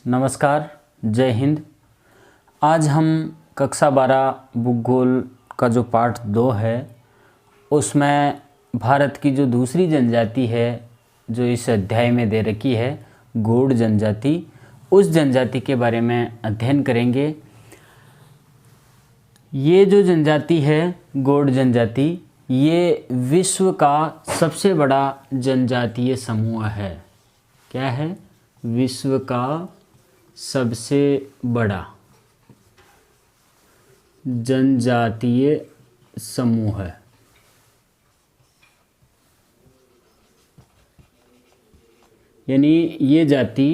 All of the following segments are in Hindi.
नमस्कार, जय हिंद। आज हम कक्षा 12 भूगोल का जो पार्ट 2 है उसमें भारत की जो दूसरी जनजाति है जो इस अध्याय में दे रखी है गौड़ जनजाति, उस जनजाति के बारे में अध्ययन करेंगे। ये जो जनजाति है गौड़ जनजाति, ये विश्व का सबसे बड़ा जनजातीय समूह है। क्या है? विश्व का सबसे बड़ा जनजातीय समूह है। यानी ये जाति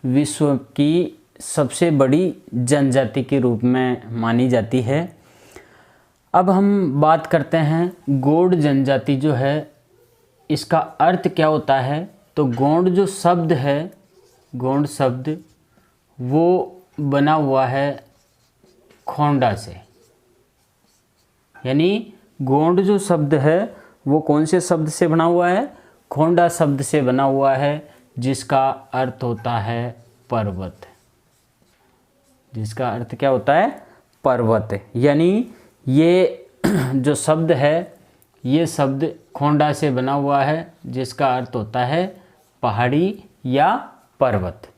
विश्व की सबसे बड़ी जनजाति के रूप में मानी जाती है। अब हम बात करते हैं गौड़ जनजाति जो है इसका अर्थ क्या होता है। तो गौड़ जो शब्द है, गौड़ शब्द वो बना हुआ है खोंडा से। यानी गौड़ जो शब्द है वो कौन से शब्द से बना हुआ है? खोंडा शब्द से बना हुआ है, जिसका अर्थ होता है पर्वत। जिसका अर्थ क्या होता है? पर्वत। यानी ये जो शब्द है ये शब्द खोंडा से बना हुआ है, जिसका अर्थ होता है पहाड़ी या पर्वत।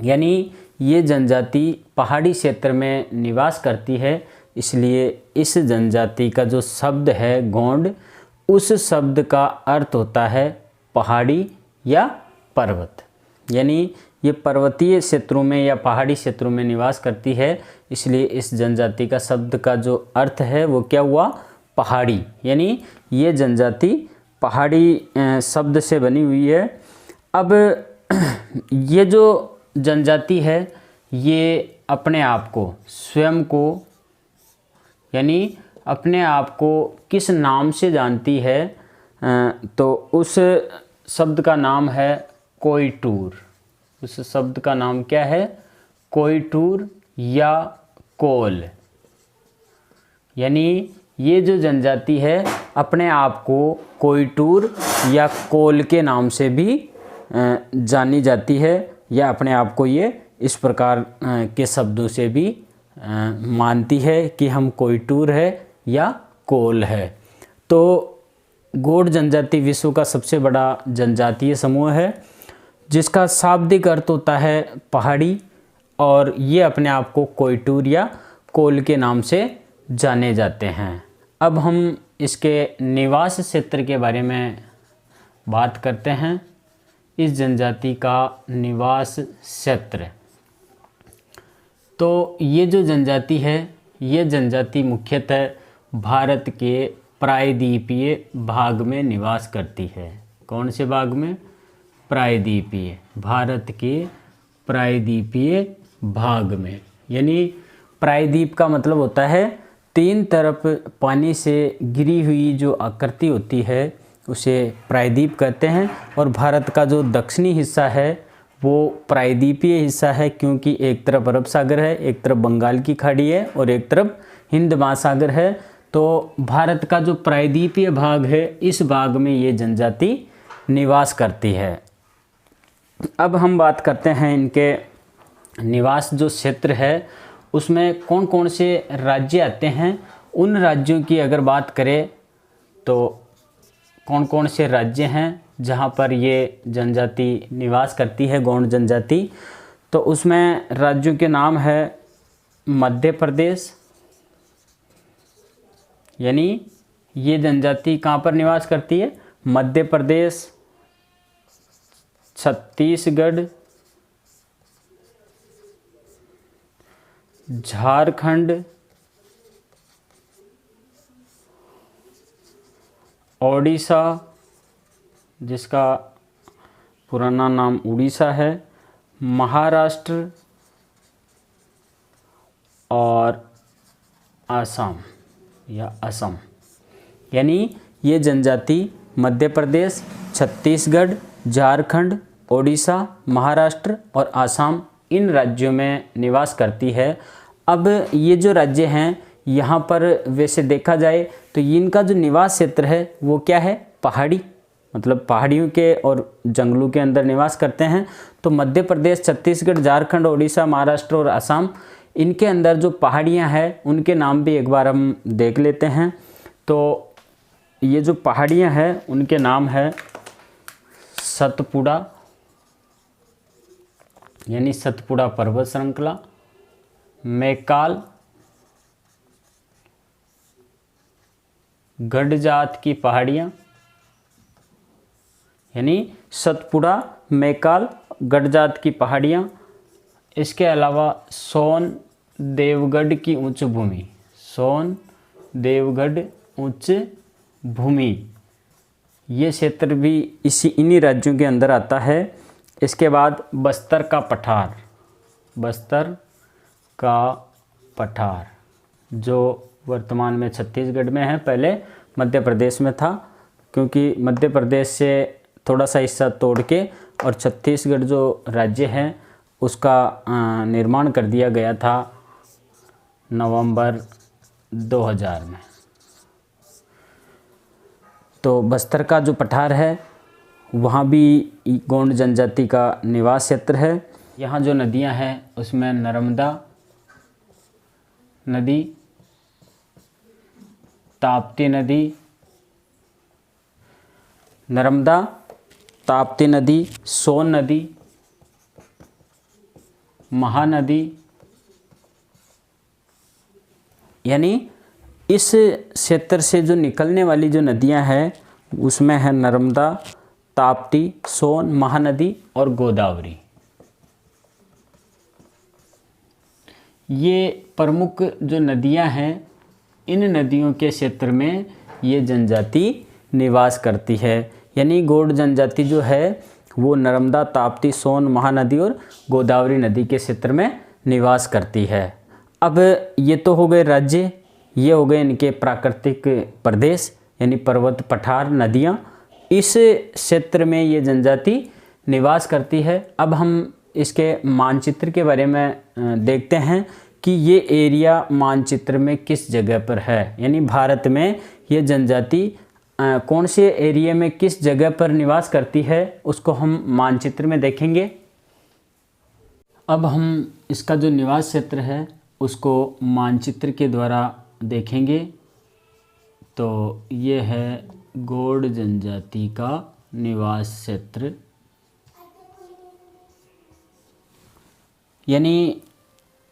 यानी ये जनजाति पहाड़ी क्षेत्र में निवास करती है, इसलिए इस जनजाति का जो शब्द है गौड़, उस शब्द का अर्थ होता है पहाड़ी या पर्वत। यानी ये पर्वतीय क्षेत्रों में या पहाड़ी क्षेत्रों में निवास करती है, इसलिए इस जनजाति का शब्द का जो अर्थ है वो क्या हुआ? पहाड़ी। यानी ये जनजाति पहाड़ी शब्द से बनी हुई है। अब ये जो जनजाति है ये अपने आप को, स्वयं को, यानी अपने आप को किस नाम से जानती है? तो उस शब्द का नाम है कोयटूर। उस शब्द का नाम क्या है? कोयटूर या कोल। यानी ये जो जनजाति है अपने आप को कोयटूर या कोल के नाम से भी जानी जाती है, या अपने आप को ये इस प्रकार के शब्दों से भी मानती है कि हम कोयटूर है या कोल है। तो गौड़ जनजाति विश्व का सबसे बड़ा जनजातीय समूह है, जिसका शाब्दिक अर्थ होता है पहाड़ी, और ये अपने आप को कोयटूर या कोल के नाम से जाने जाते हैं। अब हम इसके निवास क्षेत्र के बारे में बात करते हैं। इस जनजाति का निवास क्षेत्र, तो ये जो जनजाति है ये जनजाति मुख्यतः भारत के प्रायद्वीपीय भाग में निवास करती है। कौन से भाग में? प्रायद्वीपीय, भारत के प्रायद्वीपीय भाग में। यानी प्रायद्वीप का मतलब होता है तीन तरफ पानी से घिरी हुई जो आकृति होती है उसे प्रायद्वीप कहते हैं। और भारत का जो दक्षिणी हिस्सा है वो प्रायद्वीपीय हिस्सा है, क्योंकि एक तरफ अरब सागर है, एक तरफ बंगाल की खाड़ी है और एक तरफ हिंद महासागर है। तो भारत का जो प्रायद्वीपीय भाग है इस भाग में ये जनजाति निवास करती है। अब हम बात करते हैं इनके निवास जो क्षेत्र है उसमें कौन कौन से राज्य आते हैं। उन राज्यों की अगर बात करें तो कौन कौन से राज्य हैं जहाँ पर ये जनजाति निवास करती है, गौड़ जनजाति। तो उसमें राज्यों के नाम है मध्य प्रदेश। यानी ये जनजाति कहाँ पर निवास करती है? मध्य प्रदेश, छत्तीसगढ़, झारखंड, ओडिशा, जिसका पुराना नाम उड़ीसा है, महाराष्ट्र और आसाम या असम। यानी ये जनजाति मध्य प्रदेश, छत्तीसगढ़, झारखंड, ओडिशा, महाराष्ट्र और आसाम, इन राज्यों में निवास करती है। अब ये जो राज्य हैं यहाँ पर वैसे देखा जाए तो इनका जो निवास क्षेत्र है वो क्या है? पहाड़ी। मतलब पहाड़ियों के और जंगलों के अंदर निवास करते हैं। तो मध्य प्रदेश, छत्तीसगढ़, झारखंड, उड़ीसा, महाराष्ट्र और असम, इनके अंदर जो पहाड़ियाँ हैं उनके नाम भी एक बार हम देख लेते हैं। तो ये जो पहाड़ियाँ हैं उनके नाम है सतपुड़ा, यानी सतपुड़ा पर्वत श्रृंखला, मैकाल, गडजात की पहाड़ियाँ, यानी सतपुड़ा, मैकाल, गडजात की पहाड़ियाँ। इसके अलावा सोन देवगढ़ की उच्च भूमि, सोन देवगढ़ उच्च भूमि, ये क्षेत्र भी इन्हीं राज्यों के अंदर आता है। इसके बाद बस्तर का पठार, बस्तर का पठार जो वर्तमान में छत्तीसगढ़ में है, पहले मध्य प्रदेश में था, क्योंकि मध्य प्रदेश से थोड़ा सा हिस्सा तोड़ के और छत्तीसगढ़ जो राज्य है उसका निर्माण कर दिया गया था नवंबर 2000 में। तो बस्तर का जो पठार है वहाँ भी गोंड जनजाति का निवास क्षेत्र है। यहाँ जो नदियाँ हैं उसमें नर्मदा नदी, ताप्ती नदी, नर्मदा, ताप्ती नदी, सोन नदी, महानदी, यानी इस क्षेत्र से जो निकलने वाली जो नदियां हैं उसमें है नर्मदा, ताप्ती, सोन, महानदी और गोदावरी। ये प्रमुख जो नदियां हैं, इन नदियों के क्षेत्र में ये जनजाति निवास करती है। यानी गौड़ जनजाति जो है वो नर्मदा, ताप्ती, सोन, महानदी और गोदावरी नदी के क्षेत्र में निवास करती है। अब ये तो हो गए राज्य, ये हो गए इनके प्राकृतिक प्रदेश यानी पर्वत, पठार, नदियाँ। इस क्षेत्र में ये जनजाति निवास करती है। अब हम इसके मानचित्र के बारे में देखते हैं कि ये एरिया मानचित्र में किस जगह पर है, यानी भारत में ये जनजाति कौन से एरिया में किस जगह पर निवास करती है, उसको हम मानचित्र में देखेंगे। अब हम इसका जो निवास क्षेत्र है उसको मानचित्र के द्वारा देखेंगे। तो ये है गौड़ जनजाति का निवास क्षेत्र, यानी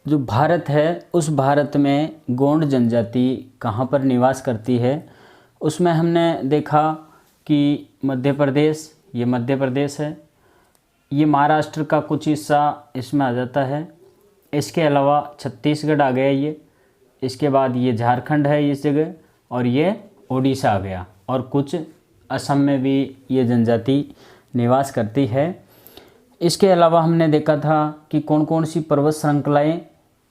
जो भारत है उस भारत में गौड़ जनजाति कहाँ पर निवास करती है। उसमें हमने देखा कि मध्य प्रदेश, ये मध्य प्रदेश है, ये महाराष्ट्र का कुछ हिस्सा इसमें आ जाता है। इसके अलावा छत्तीसगढ़ आ गया ये, इसके बाद ये झारखंड है इस जगह, और ये उड़ीसा आ गया, और कुछ असम में भी ये जनजाति निवास करती है। इसके अलावा हमने देखा था कि कौन कौन सी पर्वत श्रृंखलाएँ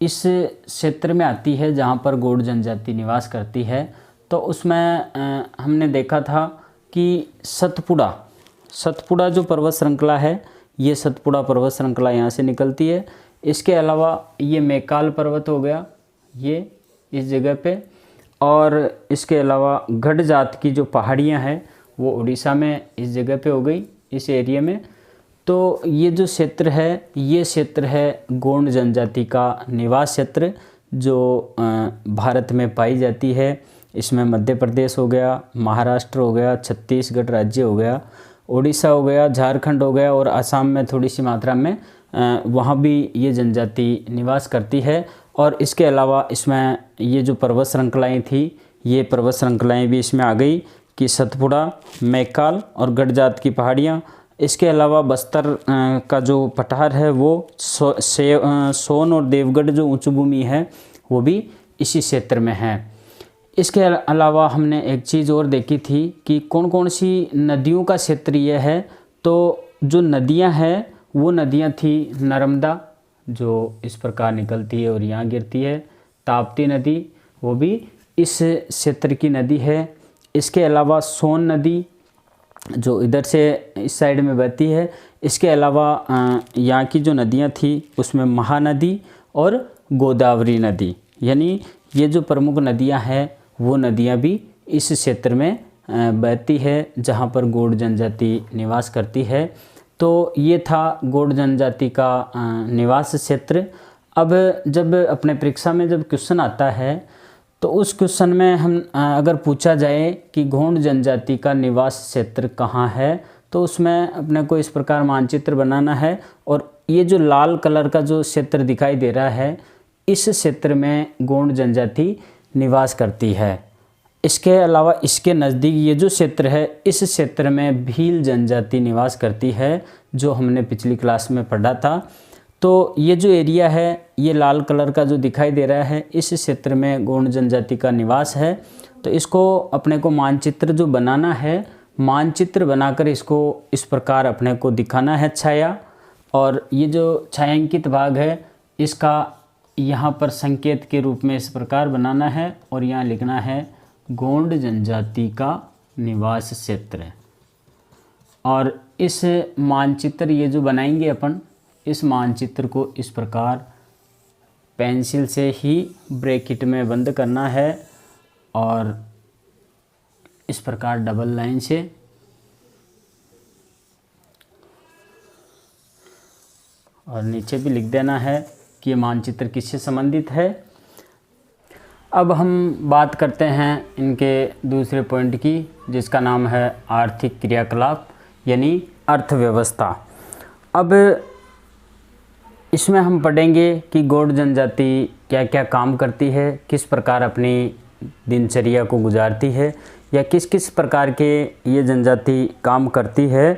इस क्षेत्र में आती है जहाँ पर गौड़ जनजाति निवास करती है। तो उसमें हमने देखा था कि सतपुड़ा जो पर्वत श्रृंखला है, ये सतपुड़ा पर्वत श्रृंखला यहाँ से निकलती है। इसके अलावा ये मैकाल पर्वत हो गया, ये इस जगह पे, और इसके अलावा गडजात की जो पहाड़ियाँ हैं वो उड़ीसा में इस जगह पे हो गई, इस एरिया में। तो ये जो क्षेत्र है ये क्षेत्र है गौड़ जनजाति का निवास क्षेत्र जो भारत में पाई जाती है। इसमें मध्य प्रदेश हो गया, महाराष्ट्र हो गया, छत्तीसगढ़ राज्य हो गया, उड़ीसा हो गया, झारखंड हो गया, और असम में थोड़ी सी मात्रा में वहाँ भी ये जनजाति निवास करती है। और इसके अलावा इसमें ये जो पर्वत श्रृंखलाएँ थी, ये पर्वत श्रृंखलाएँ भी इसमें आ गई कि सतपुड़ा, मैकाल और गडजात की पहाड़ियाँ। इसके अलावा बस्तर का जो पठार है वो सोन और देवगढ़ जो उच्च भूमि है वो भी इसी क्षेत्र में है। इसके अलावा हमने एक चीज़ और देखी थी कि कौन कौन सी नदियों का क्षेत्र ये है। तो जो नदियां हैं वो नदियां थी नर्मदा जो इस प्रकार निकलती है और यहाँ गिरती है, ताप्ती नदी वो भी इस क्षेत्र की नदी है। इसके अलावा सोन नदी जो इधर से इस साइड में बहती है। इसके अलावा यहाँ की जो नदियाँ थी उसमें महानदी और गोदावरी नदी, यानी ये जो प्रमुख नदियाँ हैं वो नदियाँ भी इस क्षेत्र में बहती है जहाँ पर गौड़ जनजाति निवास करती है। तो ये था गौड़ जनजाति का निवास क्षेत्र। अब जब अपने परीक्षा में जब क्वेश्चन आता है तो उस क्वेश्चन में हम अगर पूछा जाए कि गौड़ जनजाति का निवास क्षेत्र कहाँ है, तो उसमें अपने को इस प्रकार मानचित्र बनाना है। और ये जो लाल कलर का जो क्षेत्र दिखाई दे रहा है, इस क्षेत्र में गौड़ जनजाति निवास करती है। इसके अलावा इसके नज़दीक ये जो क्षेत्र है, इस क्षेत्र में भील जनजाति निवास करती है, जो हमने पिछली क्लास में पढ़ा था। तो ये जो एरिया है, ये लाल कलर का जो दिखाई दे रहा है, इस क्षेत्र में गौड़ जनजाति का निवास है। तो इसको अपने को मानचित्र जो बनाना है, मानचित्र बनाकर इसको इस प्रकार अपने को दिखाना है छाया। और ये जो छायांकित भाग है, इसका यहाँ पर संकेत के रूप में इस प्रकार बनाना है और यहाँ लिखना है गौड़ जनजाति का निवास क्षेत्र। और इस मानचित्र ये जो बनाएंगे अपन, इस मानचित्र को इस प्रकार पेंसिल से ही ब्रैकेट में बंद करना है और इस प्रकार डबल लाइन से और नीचे भी लिख देना है कि ये मानचित्र किससे संबंधित है। अब हम बात करते हैं इनके दूसरे पॉइंट की, जिसका नाम है आर्थिक क्रियाकलाप यानी अर्थव्यवस्था। अब इसमें हम पढ़ेंगे कि गौड़ जनजाति क्या क्या काम करती है, किस प्रकार अपनी दिनचर्या को गुजारती है, या किस किस प्रकार के ये जनजाति काम करती है।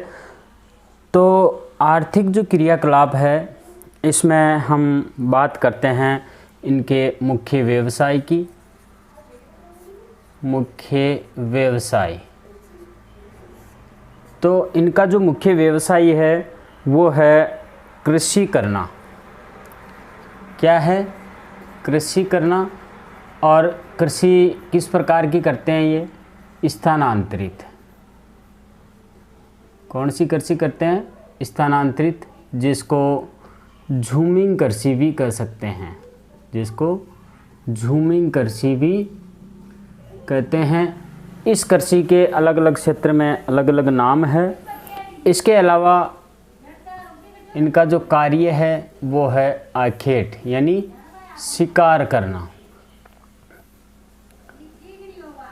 तो आर्थिक जो क्रियाकलाप है, इसमें हम बात करते हैं इनके मुख्य व्यवसाय की। मुख्य व्यवसाय, तो इनका जो मुख्य व्यवसाय है वो है कृषि करना। क्या है? कृषि करना। और कृषि किस प्रकार की करते हैं ये? स्थानांतरित। कौन सी कृषि करते हैं? स्थानांतरित, जिसको झूमिंग कृषि भी कह सकते हैं, जिसको झूमिंग कृषि भी कहते हैं। इस कृषि के अलग अलग क्षेत्र में अलग अलग नाम है। इसके अलावा इनका जो कार्य है वो है आखेट यानी शिकार करना।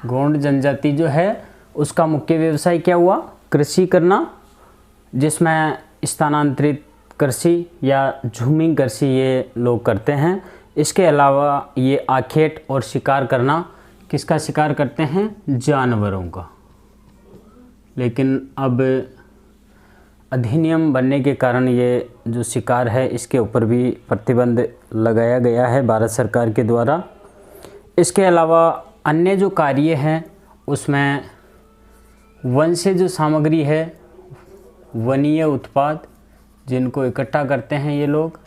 गौड़ जनजाति जो है उसका मुख्य व्यवसाय क्या हुआ? कृषि करना, जिसमें स्थानांतरित कृषि या झूमिंग कृषि ये लोग करते हैं। इसके अलावा ये आखेट और शिकार करना, किसका शिकार करते हैं? जानवरों का। लेकिन अब अधिनियम बनने के कारण ये जो शिकार है इसके ऊपर भी प्रतिबंध लगाया गया है भारत सरकार के द्वारा। इसके अलावा अन्य जो कार्य हैं उसमें वन से जो सामग्री है, वनीय उत्पाद जिनको इकट्ठा करते हैं ये लोग,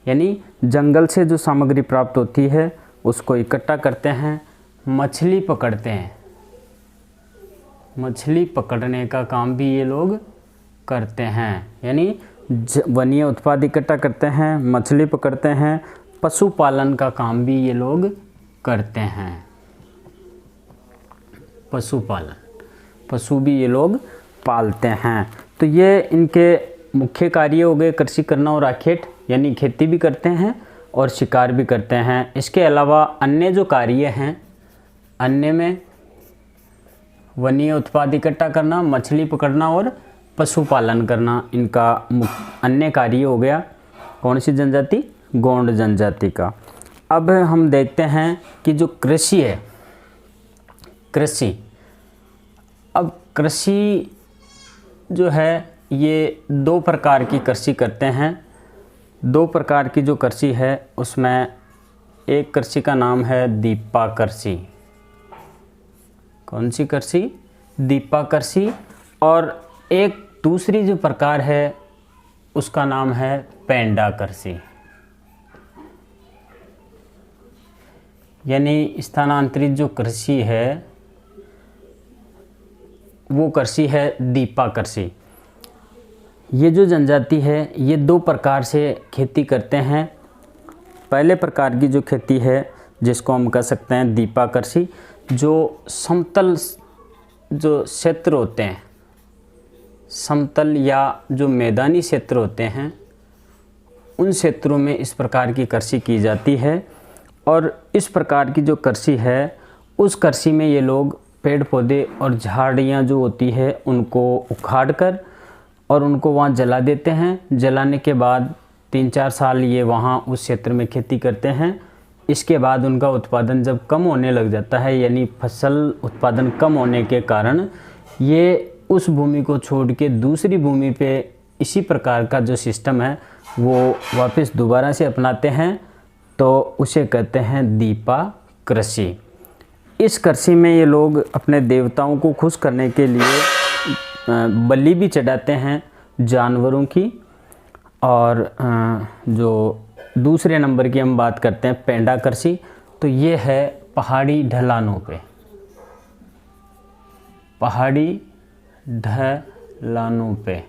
यानी जंगल से जो सामग्री प्राप्त होती है उसको इकट्ठा करते हैं। मछली पकड़ते हैं, मछली पकड़ने का काम भी ये लोग करते हैं, यानी वनीय उत्पाद इकट्ठा करते हैं, मछली पकड़ते हैं, पशुपालन का काम भी ये लोग करते हैं। पशुपालन, पशु भी ये लोग पालते हैं। तो ये इनके मुख्य कार्य हो गए, कृषि करना और आखेट, यानी खेती भी करते हैं और शिकार भी करते हैं। इसके अलावा अन्य जो कार्य हैं, अन्य में वनीय उत्पाद इकट्ठा करना, मछली पकड़ना और पशुपालन करना इनका अन्य कार्य हो गया। कौन सी जनजाति? गौड़ जनजाति का। अब हम देखते हैं कि जो कृषि है, कृषि, अब कृषि जो है ये दो प्रकार की कृषि करते हैं। दो प्रकार की जो कृषि है उसमें एक कृषि का नाम है दीपा कृषि। कौन सी कृषि? दीपा कृषि। और एक दूसरी जो प्रकार है उसका नाम है पेंडा कृषि, यानी स्थानांतरित जो कृषि है वो कृषि है दीपा कृषि। ये जो जनजाति है ये दो प्रकार से खेती करते हैं। पहले प्रकार की जो खेती है जिसको हम कह सकते हैं दीपा कृषि, जो समतल जो क्षेत्र होते हैं, समतल या जो मैदानी क्षेत्र होते हैं, उन क्षेत्रों में इस प्रकार की कृषि की जाती है। और इस प्रकार की जो कृषि है, उस कृषि में ये लोग पेड़ पौधे और झाड़ियाँ जो होती है उनको उखाड़ कर और उनको वहाँ जला देते हैं। जलाने के बाद 3-4 साल ये वहाँ उस क्षेत्र में खेती करते हैं। इसके बाद उनका उत्पादन जब कम होने लग जाता है, यानी फसल उत्पादन कम होने के कारण ये उस भूमि को छोड़ के दूसरी भूमि पे इसी प्रकार का जो सिस्टम है वो वापस दोबारा से अपनाते हैं, तो उसे कहते हैं दीपा कृषि। इस कृषि में ये लोग अपने देवताओं को खुश करने के लिए बलि भी चढ़ाते हैं जानवरों की। और जो दूसरे नंबर की हम बात करते हैं पेंडा कृषि, तो ये है पहाड़ी ढलानों पे, पहाड़ी ढलानों पे,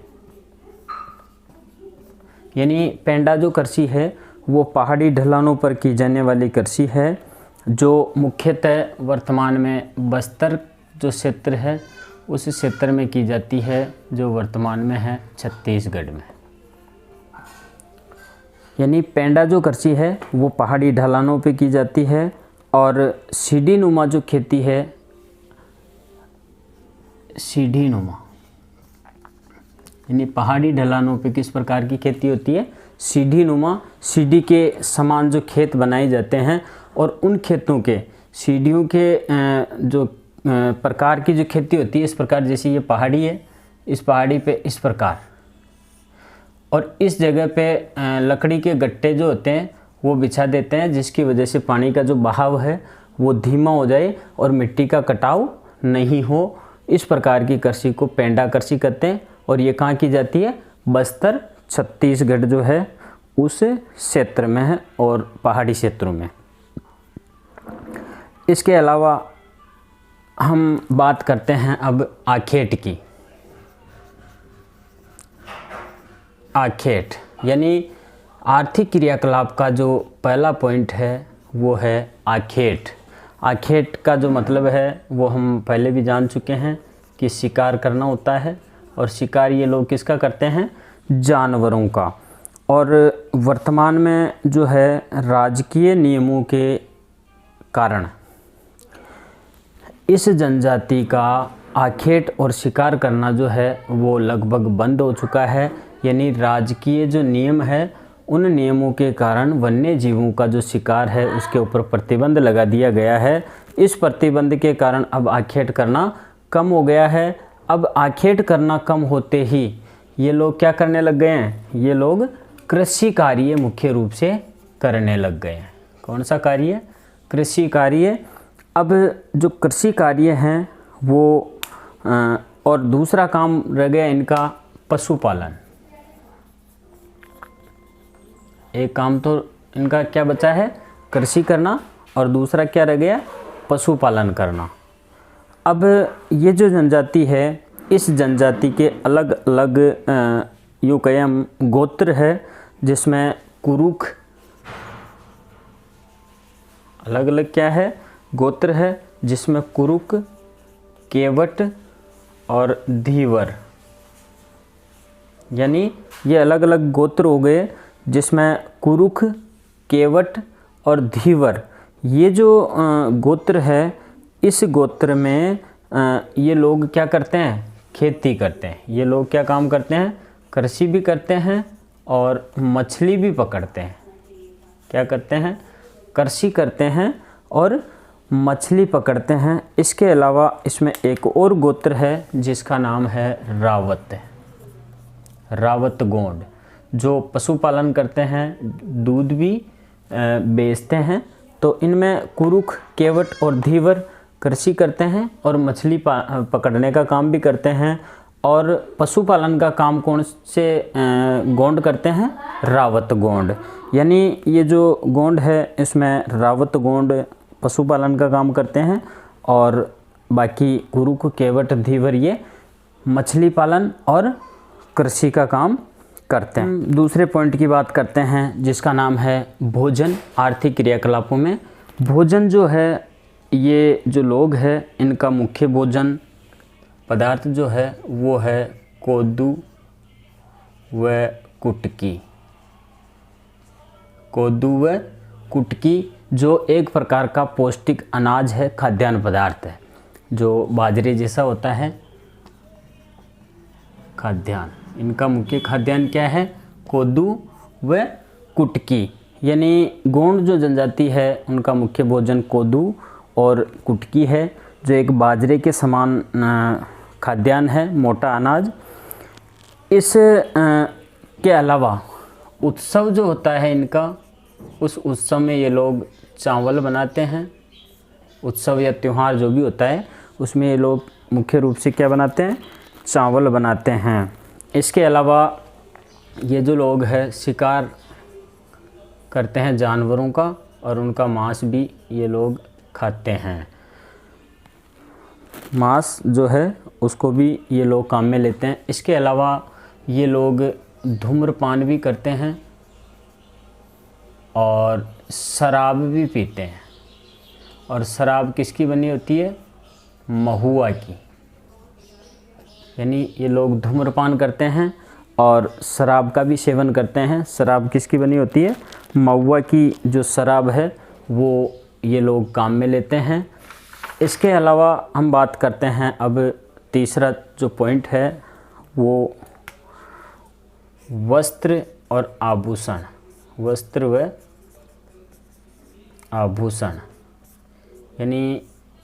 यानी पेंडा जो कृषि है वो पहाड़ी ढलानों पर की जाने वाली कृषि है, जो मुख्यतः वर्तमान में बस्तर जो क्षेत्र है उस क्षेत्र में की जाती है, जो वर्तमान में है छत्तीसगढ़ में। यानी पेंडा जो कृषि है वो पहाड़ी ढलानों पे की जाती है। और सीढ़ी नुमा जो खेती है, सीढ़ी नुमा यानी पहाड़ी ढलानों पे किस प्रकार की खेती होती है, सीढ़ी नुमा, सीढ़ी के समान जो खेत बनाए जाते हैं और उन खेतों के सीढ़ियों के जो प्रकार की जो खेती होती है, इस प्रकार जैसे ये पहाड़ी है, इस पहाड़ी पे इस प्रकार, और इस जगह पे लकड़ी के गट्टे जो होते हैं वो बिछा देते हैं, जिसकी वजह से पानी का जो बहाव है वो धीमा हो जाए और मिट्टी का कटाव नहीं हो। इस प्रकार की कृषि को पेंडा कृषि कहते हैं। और ये कहाँ की जाती है, बस्तर छत्तीसगढ़ जो है उस क्षेत्र में है और पहाड़ी क्षेत्रों में। इसके अलावा हम बात करते हैं अब आखेट की। आखेट यानी आर्थिक क्रियाकलाप का जो पहला पॉइंट है वो है आखेट। आखेट का जो मतलब है वो हम पहले भी जान चुके हैं कि शिकार करना होता है, और शिकार ये लोग किसका करते हैं, जानवरों का। और वर्तमान में जो है राजकीय नियमों के कारण इस जनजाति का आखेट और शिकार करना जो है वो लगभग बंद हो चुका है। यानी राजकीय जो नियम है उन नियमों के कारण वन्य जीवों का जो शिकार है उसके ऊपर प्रतिबंध लगा दिया गया है। इस प्रतिबंध के कारण अब आखेट करना कम हो गया है। अब आखेट करना कम होते ही ये लोग क्या करने लग गए हैं, ये लोग कृषि कार्य मुख्य रूप से करने लग गए हैं। कौन सा कार्य, कृषि कार्य। अब जो कृषि कार्य हैं वो और दूसरा काम रह गया इनका पशुपालन। एक काम तो इनका क्या बचा है, कृषि करना, और दूसरा क्या रह गया, पशुपालन करना। अब ये जो जनजाति है, इस जनजाति के अलग अलग यूँ कहें हम गोत्र है, जिसमें कुरुख, अलग अलग क्या है, गोत्र है, जिसमें कुरुक, केवट और धीवर, यानी ये अलग अलग गोत्र हो गए, जिसमें कुरुख, केवट और धीवर, ये जो गोत्र है, इस गोत्र में ये लोग क्या करते हैं, खेती करते हैं। ये लोग क्या काम करते हैं, कृषि भी करते हैं और मछली भी पकड़ते हैं। क्या करते हैं, कृषि करते हैं और मछली पकड़ते हैं। इसके अलावा इसमें एक और गोत्र है जिसका नाम है रावत, रावत गोंड, जो पशुपालन करते हैं, दूध भी बेचते हैं। तो इनमें कुरुख, केवट और धीवर कृषि करते हैं और मछली पकड़ने का काम भी करते हैं। और पशुपालन का काम कौन से गोंड करते हैं, रावत गोंड। यानी ये जो गोंड है इसमें रावत गोंड पशुपालन का काम करते हैं और बाकी कुरुख, केवट, धीवर ये मछली पालन और कृषि का काम करते हैं। दूसरे पॉइंट की बात करते हैं जिसका नाम है भोजन। आर्थिक क्रियाकलापों में भोजन जो है, ये जो लोग हैं इनका मुख्य भोजन पदार्थ जो है वो है कोदू व कुटकी। कोदू व कुटकी जो एक प्रकार का पौष्टिक अनाज है, खाद्यान्न पदार्थ है, जो बाजरे जैसा होता है खाद्यान्न। इनका मुख्य खाद्यान्न क्या है? कोदू व कुटकी। यानी गोंड जो जनजाति है उनका मुख्य भोजन कोदू और कुटकी है, जो एक बाजरे के समान खाद्यान्न है, मोटा अनाज। इस के अलावा उत्सव जो होता है इनका, उस उत्सव में ये लोग चावल बनाते हैं। उत्सव या त्यौहार जो भी होता है उसमें ये लोग मुख्य रूप से क्या बनाते हैं? चावल बनाते हैं। इसके अलावा ये जो लोग हैं शिकार करते हैं जानवरों का, और उनका मांस भी ये लोग खाते हैं। मांस जो है उसको भी ये लोग काम में लेते हैं। इसके अलावा ये लोग धूम्रपान भी करते हैं और शराब भी पीते हैं। और शराब किसकी बनी होती है? महुआ की। यानी ये लोग धूम्रपान करते हैं और शराब का भी सेवन करते हैं। शराब किसकी बनी होती है? महुआ की जो शराब है वो ये लोग काम में लेते हैं। इसके अलावा हम बात करते हैं अब तीसरा जो पॉइंट है वो वस्त्र और आभूषण। वस्त्र व आभूषण, यानी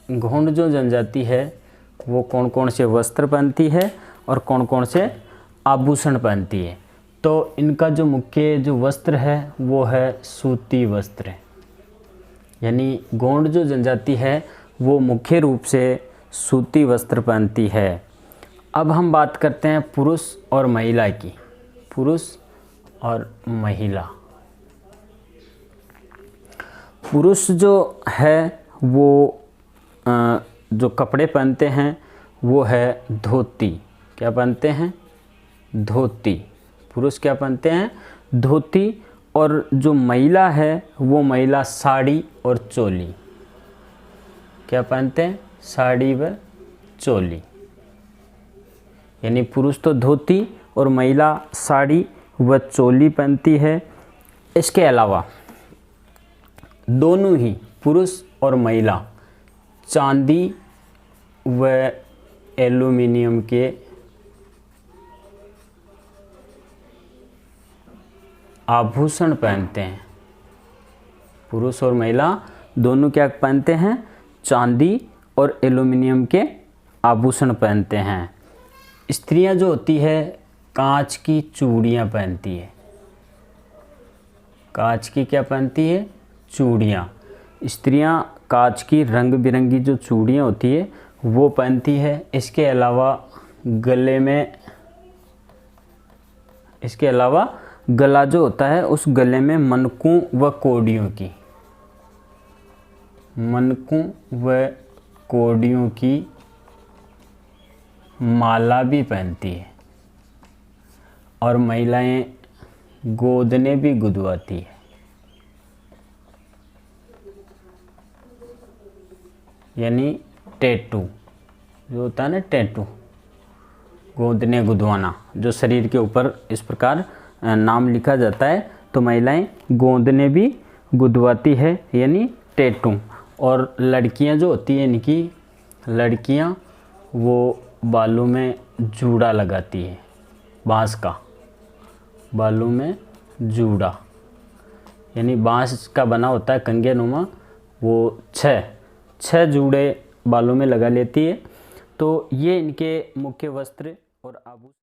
गोंड जो जनजाति है वो कौन कौन से वस्त्र पहनती है और कौन कौन से आभूषण पहनती है। तो इनका जो मुख्य जो वस्त्र है वो है सूती वस्त्र। यानी गोंड जो जनजाति है वो मुख्य रूप से सूती वस्त्र पहनती है। अब हम बात करते हैं पुरुष और महिला की। पुरुष और महिला। पुरुष जो है वो जो कपड़े पहनते हैं वो है धोती। क्या पहनते हैं? धोती। पुरुष क्या पहनते हैं? धोती। और जो महिला है वो महिला साड़ी और चोली। क्या पहनते हैं? साड़ी व चोली। यानी पुरुष तो धोती और महिला साड़ी व चोली पहनती है। इसके अलावा दोनों ही पुरुष और महिला चांदी व एल्युमिनियम के आभूषण पहनते हैं। पुरुष और महिला दोनों क्या पहनते हैं? चांदी और एल्युमिनियम के आभूषण पहनते हैं। स्त्रियां जो होती है कांच की चूड़ियां पहनती है। कांच की क्या पहनती है? चूड़ियां। स्त्रियां कांच की रंग बिरंगी जो चूड़ियां होती है वो पहनती है। इसके अलावा गला जो होता है उस गले में मनकों व कोडियों की माला भी पहनती है। और महिलाएं गोदने भी गुदवाती है। यानी टैटू जो होता है ना, टैटू, गोदने गुदवाना, जो शरीर के ऊपर इस प्रकार नाम लिखा जाता है, तो महिलाएं गोदने भी गुदवाती है, यानी टैटू। और लड़कियां जो होती हैं, इनकी लड़कियां वो बालों में जूड़ा लगाती है, बांस का, बालों में जूड़ा, यानी बांस का बना होता है कंगे नुमा, वो छह जूड़े बालों में लगा लेती है। तो ये इनके मुख्य वस्त्र और आभूषण।